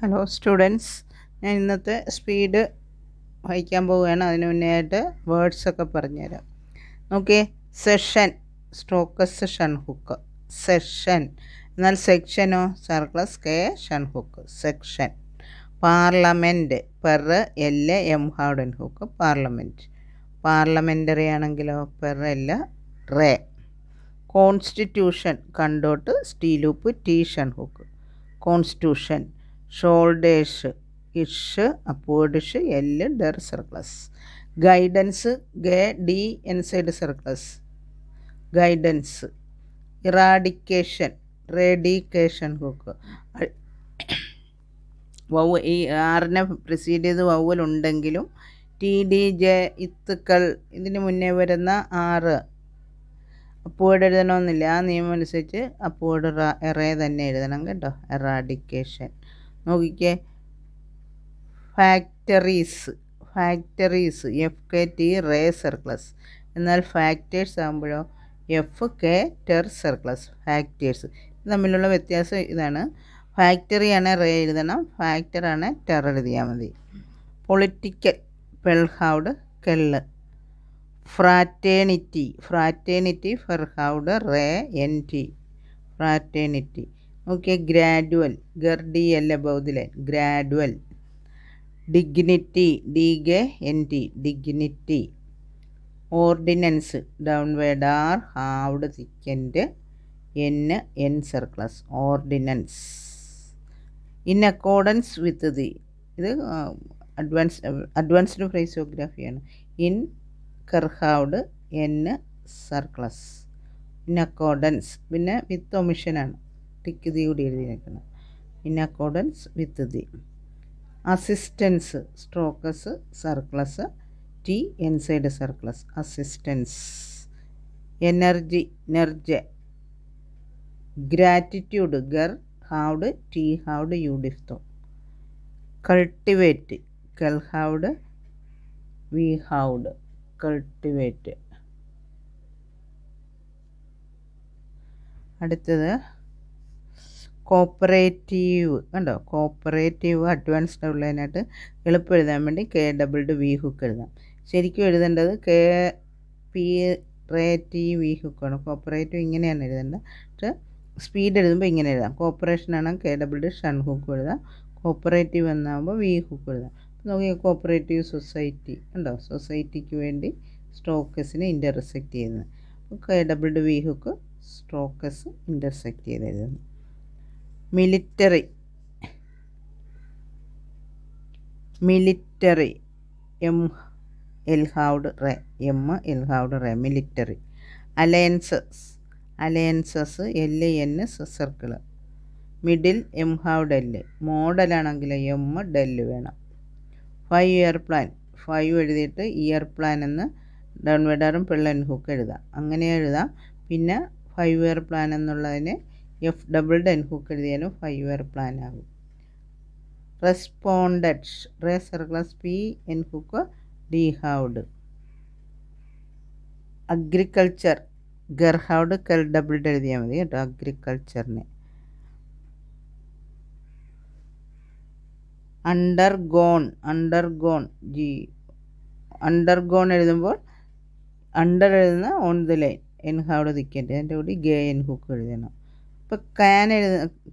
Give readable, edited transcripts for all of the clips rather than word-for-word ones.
Hello students, ഞാൻ ഇന്നത്തെ speed വായിക്കാൻ പോവുകയാണ്. അതിന് മുന്നേ ആയിട്ട് വേർഡ്സൊക്കെ പറഞ്ഞുതരാം. നോക്കിയേ, സെഷൻ സ്ട്രോക്കസ് ഷൺഹുക്ക്. സെഷൻ എന്നാൽ സെക്ഷനോ സർക്ലസ് കെ ഷൺഹുക്ക് സെക്ഷൻ. പാർലമെൻറ്റ് പെർ എൽ എം ഹൗഡൻ ഹുക്ക് പാർലമെൻറ്റ്. പാർലമെൻ്ററി ആണെങ്കിലോ പെർ എൽ റേ. കോൺസ്റ്റിറ്റ്യൂഷൻ കണ്ടോട്ട് സ്റ്റീലൂപ്പ് ടി ഷൺഹുക്ക് കോൺസ്റ്റിറ്റ്യൂഷൻ. ഷോൾഡേഴ്സ് ഇഷ് അപ്പോഡിഷ് എൽ ഡെർ സർക്ലസ്. ഗൈഡൻസ് ഗെ ഡി എൻസൈഡ് സർക്ലസ് ഗൈഡൻസ്. ഇറാഡിക്കേഷൻ റേഡിക്കേഷൻ ഹുക്ക്. ഈ ആറിനെ പ്രിസീഡ് ചെയ്ത് വവ്വലുണ്ടെങ്കിലും ടി ഡി ജെ ഇത്തുക്കൾ ഇതിന് മുന്നേ വരുന്ന ആറ് അപ്പോഡ് എഴുതണമെന്നില്ല. ആ നിയമം അനുസരിച്ച് അപ്പോഡ് എറേ തന്നെ എഴുതണം കേട്ടോ. എറാഡിക്കേഷൻ. നോക്കിക്കേ, ഫാക്ടറീസ് എഫ് കെ ടി റേ സർക്ലസ്. എന്നാൽ ഫാക്ടേഴ്സ് ആകുമ്പോഴോ എഫ് കെ ടെർ സർക്ലസ് ഫാക്ടേഴ്സ്. തമ്മിലുള്ള വ്യത്യാസം ഇതാണ്. ഫാക്ടറിയാണ് റേ എഴുതണം, ഫാക്ടറാണ് ടെർ എഴുതിയാൽ മതി. പൊളിറ്റിക്കൽ പെൾഹൗഡ് കെള്ള്. ഫ്രാറ്റേണിറ്റി ഫെർഹൗഡ് ray N T fraternity. Okay, gradual ഗർഡി L above the line gradual. Dignity D ഗെ N T dignity. Ordinance downward R halved thickened N circles ordinance. In accordance with the, ഇത് advanced ഫ്രൈസോഗ്രാഫിയാണ്. In കർഹൗഡ് N circles. In accordance പിന്നെ with ഒമിഷനാണ്, tick the കൂടി എഴുതി വെക്കണം. In accordance with the. Assistance strokes circles T inside circles assistance. Energy നെർജ. Gratitude ഗർ halved T halved U diphthong. Cultivate കെൽഹൗഡ് വി ഹൗഡ് കൾട്ടിവേറ്റ്. അടുത്തത് കോപ്പറേറ്റീവ്. കണ്ടോ, കോപ്പറേറ്റീവ് അഡ്വാൻസ്ഡ് ഉള്ളതിനായിട്ട് എളുപ്പം എഴുതാൻ വേണ്ടി കെ ഡബിൾഡ് വി ഹുക്ക് എഴുതാം. ശരിക്കും എഴുതേണ്ടത് K P ray T V ഹുക്കാണ്. കോപ്പറേറ്റീവ് ഇങ്ങനെയാണ് എഴുതേണ്ടത്. പക്ഷേ സ്പീഡ് എഴുതുമ്പോൾ ഇങ്ങനെ എഴുതാം. കോപ്പറേഷനാണ് കെ ഡബിൾഡ് ഷൺ ഹുക്ക് എഴുതാം. കോപ്പറേറ്റീവ് എന്നാകുമ്പോൾ വി ഹുക്ക് എഴുതാം. നോക്കിയ കോപ്പറേറ്റീവ് സൊസൈറ്റി ഉണ്ടോ, സൊസൈറ്റിക്ക് വേണ്ടി സ്ട്രോക്കസിനെ ഇൻ്റർസെക്റ്റ് ചെയ്യുന്നത്. K doubled V hook strokes intersect ചെയ്ത് എഴുതുന്നു. മിലിറ്ററി എം എൽഹൗഡ് ray military. Alliances L N circle. Middle M halved L. മോഡലാണെങ്കിൽ എം ഡെല്ല് വേണം. 5 ഇയർ പ്ലാൻ 5 എഴുതിയിട്ട് ഇയർ പ്ലാൻ എന്ന് ഡൗൺവേർഡാറും പിള്ളൻ ഹുക്ക് എഴുതാം. അങ്ങനെ എഴുതാം. പിന്നെ 5 ഇയർ പ്ലാൻ എന്നുള്ളതിന് എഫ് ഡബിൾഡ് എൻ ഹുക്ക് എഴുതിയാലും 5 ഇയർ പ്ലാൻ ആകും. Responded ray circles P N hook D halved. Agriculture ഗർഹൗഡ് കെൽ ഡബിൾഡ് എഴുതിയാൽ മതി കേട്ടോ. അഗ്രികൾച്ചറിന്. അണ്ടർഗോൺ എഴുതുമ്പോൾ അണ്ടർ എഴുതുന്ന on the line N halved thickened. അതിൻ്റെ കൂടി ഗെ എൻ ഹുക്ക് എഴുതണം. ഇപ്പോൾ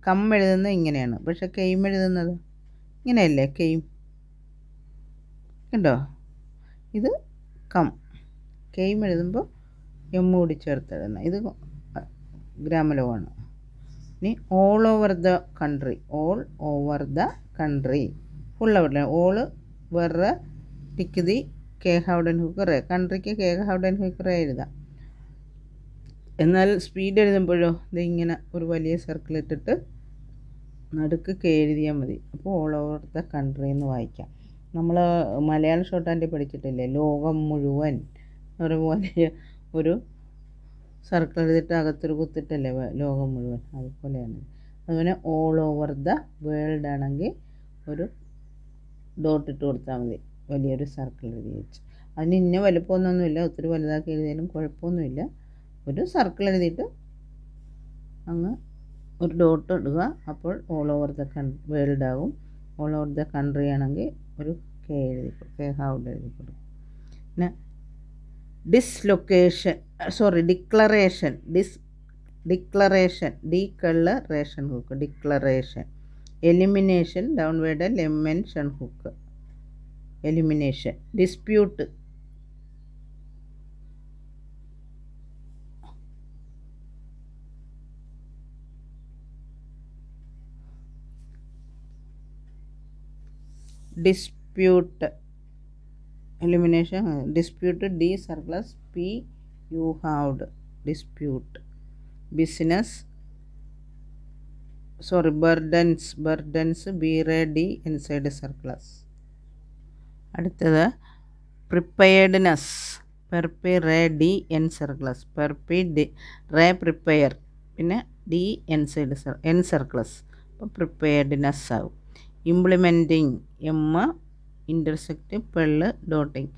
കം എഴുതുന്നത് ഇങ്ങനെയാണ്, പക്ഷെ കെയിം എഴുതുന്നത് ഇങ്ങനെയല്ലേ. കണ്ടോ, ഇത് കെയിം എഴുതുമ്പോൾ എം കൂടി ചേർത്ത് എഴുതണം. ഇത് ഗ്രാമലോകമാണ്. ഇനി all over the country full അവിടെ ഓൾ വെറ ടിക്ക് ദി കെ ഹൗഡൻ ഹുക്ക് റേ. കൺട്രിക്ക് കെ ഹൗഡൻ ഹുക്ക് റേ എഴുതാം. എന്നാൽ സ്പീഡ് എഴുതുമ്പോഴോ ഇത് ഇങ്ങനെ ഒരു വലിയ സർക്കിൾ ഇട്ടിട്ട് നടുക്ക് കെ എഴുതിയാൽ മതി. അപ്പോൾ ഓൾ ഓവർ ദ കൺട്രി എന്ന് വായിക്കാം. നമ്മൾ മലയാളം ഷോർട്ട് ഹാൻഡിൽ പഠിച്ചിട്ടില്ലേ, ലോകം മുഴുവൻ അതുപോലെ ഒരു സർക്കിൾ എഴുതിയിട്ട് അകത്തൊരു കുത്തിട്ടല്ലേ ലോകം മുഴുവൻ, അതുപോലെയാണ്. അതുപോലെ ഓൾ ഓവർ ദ വേൾഡ് ആണെങ്കിൽ ഒരു ഡോട്ട് ഇട്ട് കൊടുത്താൽ മതി, വലിയൊരു സർക്കിൾ എഴുതി വെച്ച്. അതിന് ഇന്ന വലുപ്പമൊന്നുമില്ല, ഒത്തിരി വലുതാക്കി എഴുതിയാലും കുഴപ്പമൊന്നുമില്ല. ഒരു സർക്കിൾ എഴുതിയിട്ട് അങ്ങ് ഒരു ഡോട്ട് ഇടുക, അപ്പോൾ ഓൾ ഓവർ ദ വേൾഡ് ആകും. ഓൾ ഓവർ ദ കൺട്രി ആണെങ്കിൽ ഒരു കെ കെ ഹൗഡ് എഴുതി കൊടുക്കും. പിന്നെ declaration declaration hook declaration. Elimination downward ലെമെൻഷൻ hook elimination. Dispute elimination dispute D circles P U halved dispute. Business burdens ബീറെ ഡി ഇൻസൈഡ് സർക്ലസ്. അടുത്തത് preparedness പെർപി റേ ഡി എൻ സർക്ലസ് പെർപി ഡി റേ പ്രിപ്പയർ പിന്നെ D N circles അപ്പോൾ preparedness ആവും. Implementing M intersect പെള്ള് dotting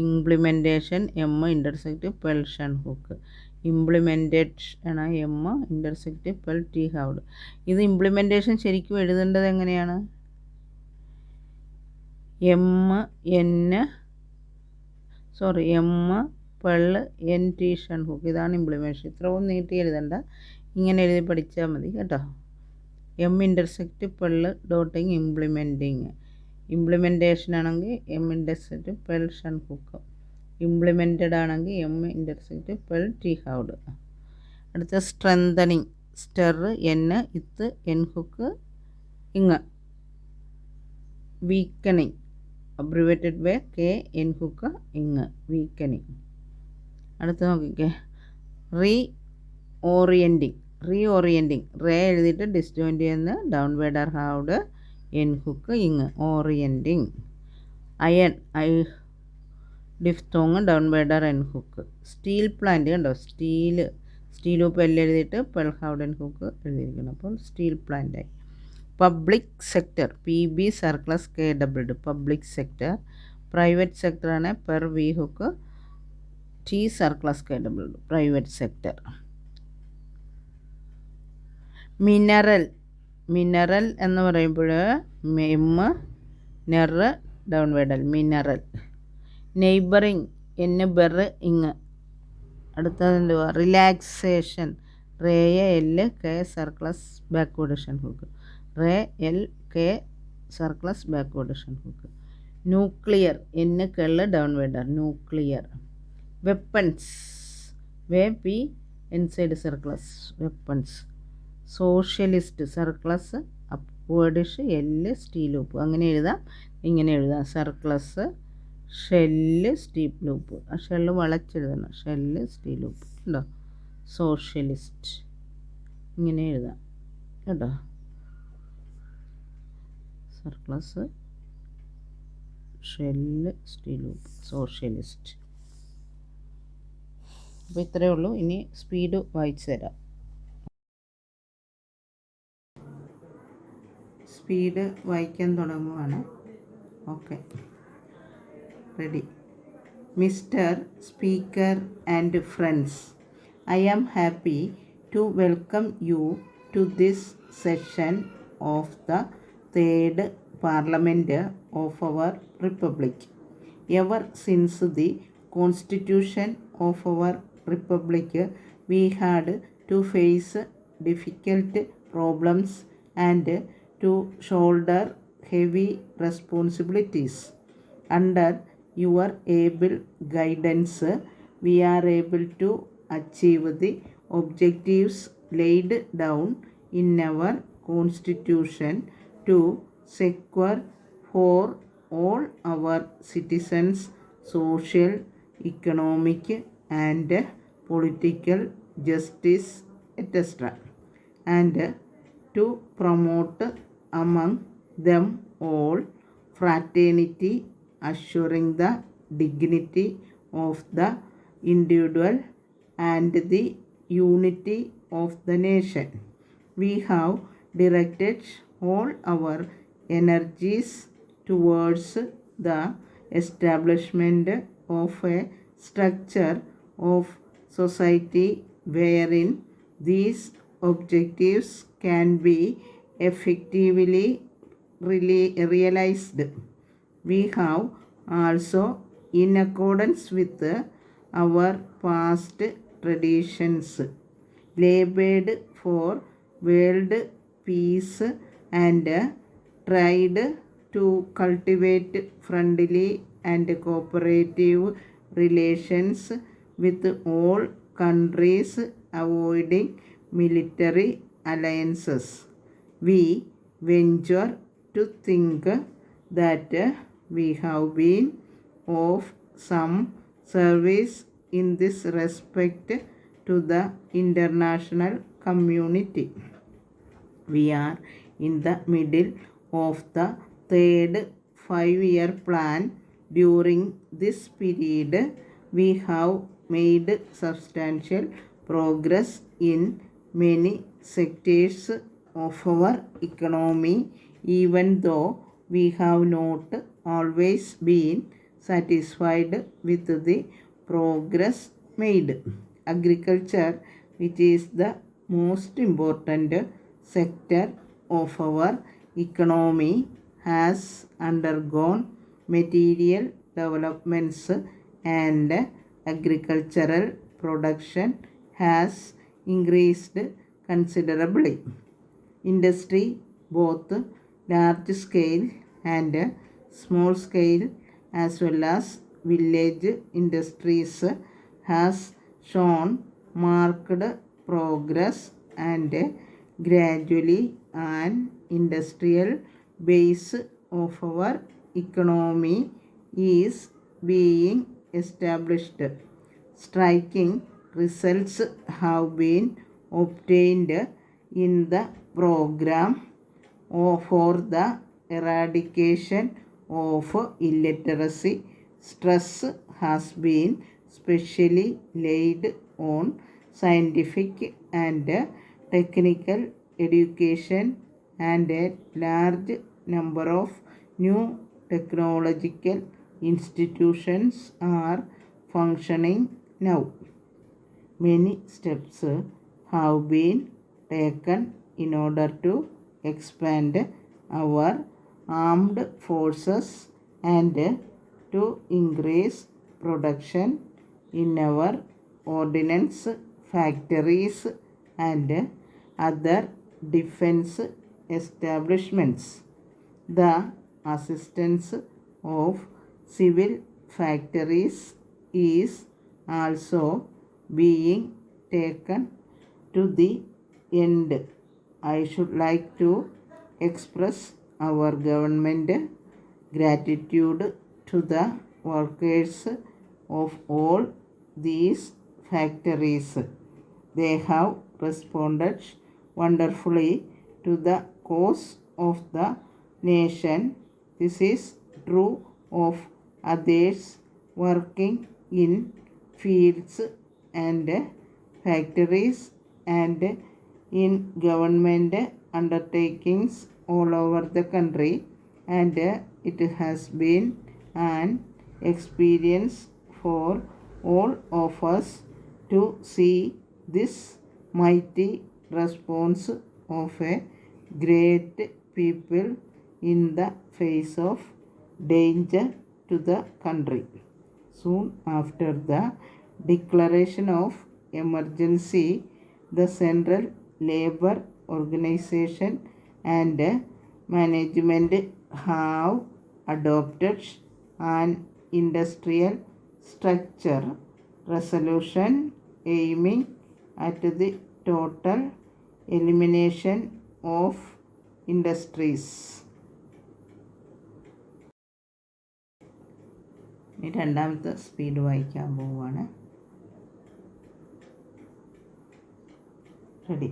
implementation M intersect പെൾ shun hook. Implementation ആണ് എം ഇൻ്റർസെക്റ്റ് പെൾ ടി ഹൗഡ്. ഇത് ഇംപ്ലിമെൻറ്റേഷൻ ശരിക്കും എഴുതേണ്ടത് എങ്ങനെയാണ്? എം പെള്ള് എൻ ടി ഷൻ ഹുക്ക്. ഇതാണ് ഇംപ്ലിമെൻറ്റേഷൻ. ഇത്രയും നീട്ടി എഴുതണ്ട, ഇങ്ങനെ എഴുതി പഠിച്ചാൽ മതി കേട്ടോ. എം ഇൻ്റർസെക്റ്റ് പെള്ള് ഡോട്ടിങ് ഇംപ്ലിമെൻറ്റിങ്. ഇംപ്ലിമെൻറ്റേഷൻ ആണെങ്കിൽ എം ഇൻ്റർസെക്റ്റ് പെൾ ഷൻ ഹുക്ക്. ഇംപ്ലിമെൻറ്റഡ് ആണെങ്കിൽ എം ഇൻ്റർസെക്റ്റ് പെൾ ടി ഹൗഡ്. അടുത്ത സ്ട്രെങ്തനിങ് സ്റ്റർ എൻ ഇത്ത് N hook ing. Weakening abbreviated by K N hook ing weakening. അടുത്ത് നോക്കിക്കേ റീഓറിയൻറ്റിങ് റേ എഴുതിയിട്ട് ഡിസ്ജോയിൻ്റ് ചെയ്യുന്ന ഡൗൺവേർഡർ ഹൗഡ് N hook ing orienting. Iron diphthong downward R N hook. Steel plant കണ്ടോ, സ്റ്റീൽ ഹൂപ്പ് എല്ലാം എഴുതിയിട്ട് പെൾ ഹൗഡ് എൻ ഹുക്ക് എഴുതിയിരിക്കണം. അപ്പോൾ സ്റ്റീൽ പ്ലാന്റായി. Public sector P B circles K W public sector. Private സെക്ടറാണ് പെർ V hook T circles K W private sector. Mineral എന്ന് പറയുമ്പോൾ എം നെർ ഡൗൺവേർഡൽ മിനറൽ. നെയ്ബറിങ് എൻ ബെർ ഇങ്. അടുത്തത് എന്തുവാ? Relaxation ray L K circles backward shun hook ray L K circles backward shun hook. Nuclear N കെള്ള് downward R nuclear. Weapons way P inside circles weapons. Socialist circles upward ish L steel loop. അങ്ങനെ എഴുതാം, ഇങ്ങനെ എഴുതാം. Circles ഷെല്ല് steel loop. ആ ഷെല്ല് വളച്ചെഴുതണം. ഷെല്ല് സ്റ്റീൽ ലൂപ്പ് ഉണ്ടോ. സോഷ്യലിസ്റ്റ് ഇങ്ങനെ എഴുതാം കേട്ടോ. സർക്ലസ് ഷെല്ല് സ്റ്റീൽ ലൂപ്പ് സോഷ്യലിസ്റ്റ്. അപ്പോൾ ഇത്രയേ ഉള്ളൂ. ഇനി സ്പീഡ് വായിച്ചു തരാം. സ്പീഡ് വായിക്കാൻ തുടങ്ങുവാണ്. Okay, ready. Mister speaker and friends, I am happy to welcome you to this session of the third Parliament of our Republic. Ever since the Constitution of our Republic, we had to face difficult problems and to shoulder heavy responsibilities. Under your able guidance, we are able to achieve the objectives laid down in our Constitution to secure for all our citizens social, economic and political justice, etc., and to promote among them all fraternity, assuring the dignity of the individual and the unity of the nation. We have directed all our energies towards the establishment of a structure of society wherein these objectives can be effectively realized. We have also, in accordance with our past traditions, labored for world peace and tried to cultivate friendly and cooperative relations with all countries, avoiding military alliances. We venture to think that we have been of some service in this respect to the international community. We are in the middle of the third 5-year plan. During this period, we have made substantial progress in many sectors of our economy, even though we have not always been satisfied with the progress made. Agriculture, which is the most important sector of our economy, has undergone material developments and agricultural production has increased considerably. Industry, both large scale and small scale as well as village industries, has shown marked progress, and gradually an industrial base of our economy is being established. Striking results have been obtained in the program for the eradication of illiteracy. Stress has been specially laid on scientific and technical education, and a large number of new technological institutions are functioning now. Many steps have been taken in order to expand our armed forces and to increase production in our ordnance factories and other defense establishments. The assistance of civil factories is also being taken to the end. I should like to express our government gratitude to the workers of all these factories. They have responded wonderfully to the cause of the nation. This is true of others working in fields and factories and in government undertakings all over the country, and it has been an experience for all of us to see this mighty response of a great people in the face of danger to the country. Soon after the declaration of emergency, the Central Labor Organization and management have adopted an industrial structure resolution aiming at the total elimination of industries. ഇനി രണ്ടാമത്തെ speed വായിക്കാൻ പോവുകയാണ്. Ready.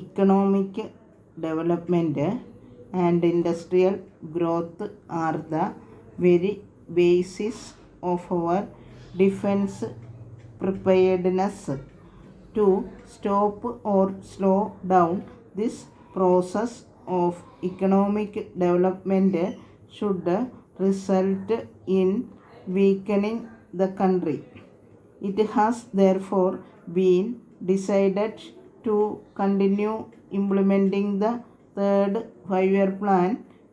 Economic development and industrial growth are the very basis of our defense preparedness. To stop or slow down this process of economic development should result in weakening the country. It has therefore been decided to continue implementing the third 5-year plan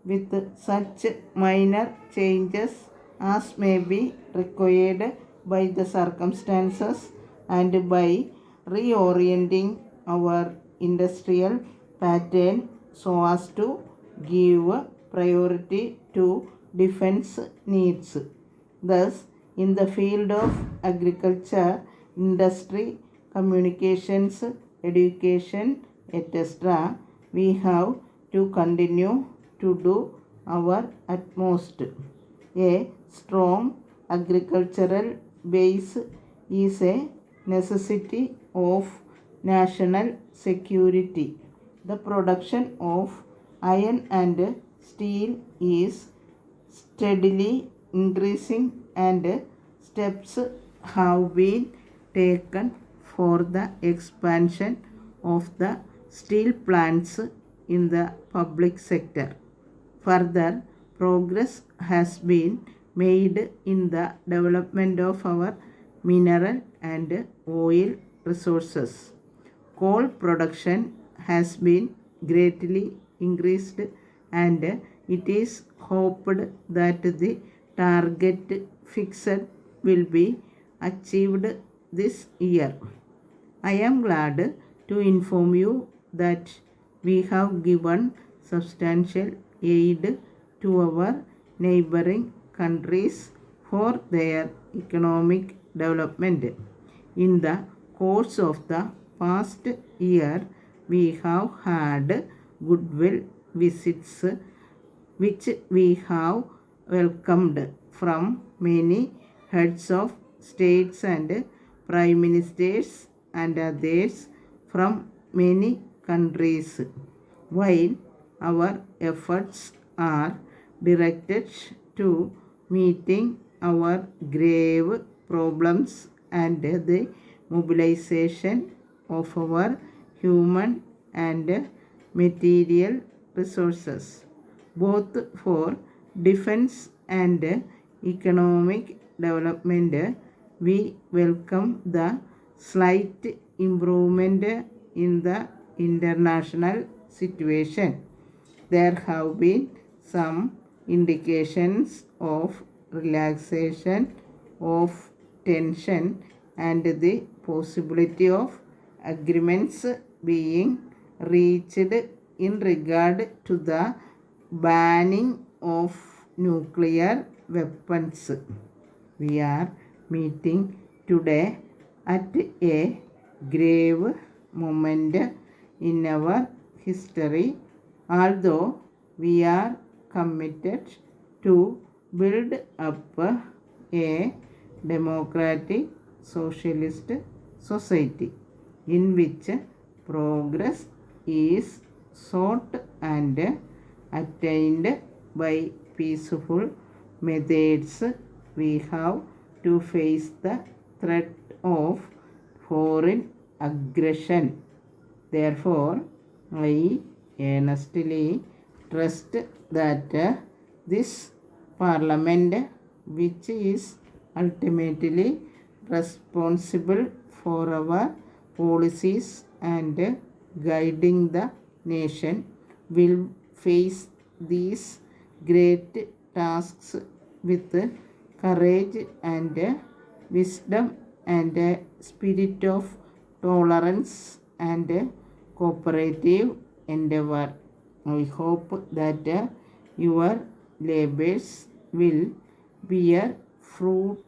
with such minor changes as may be required by the circumstances and by reorienting our industrial pattern so as to give priority to defense needs. Thus, in the field of agriculture, industry, communications, education, etc., we have to continue to do our utmost. A strong agricultural base is a necessity of national security. The production of iron and steel is steadily increasing and steps have been taken for the expansion of the steel plants in the public sector. Further progress has been made in the development of our mineral and oil resources. Coal production has been greatly increased and it is hoped that the target fixed will be achieved this year. I am glad to inform you that we have given substantial aid to our neighboring countries for their economic development. In the course of the past year, we have had goodwill visits which we have welcomed from many heads of states and prime ministers and others from many countries. While our efforts are directed to meeting our grave problems and the mobilization of our human and material resources, both for defense and economic development, we welcome the slight improvement in the international situation. There have been some indications of relaxation of tension and the possibility of agreements being reached in regard to the banning of nuclear weapons. We are meeting today at a grave moment in our history, although we are committed to build up a democratic socialist society in which progress is sought and attained by peaceful methods. We have to face the threat of foreign aggression. Therefore, I earnestly trust that this Parliament, which is ultimately responsible for our policies and guiding the nation, will face these great tasks with courage and wisdom and a spirit of tolerance and cooperative endeavor. I hope that your labors will bear fruit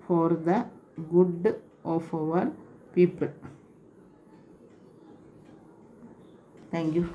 for the good of our people. Thank you.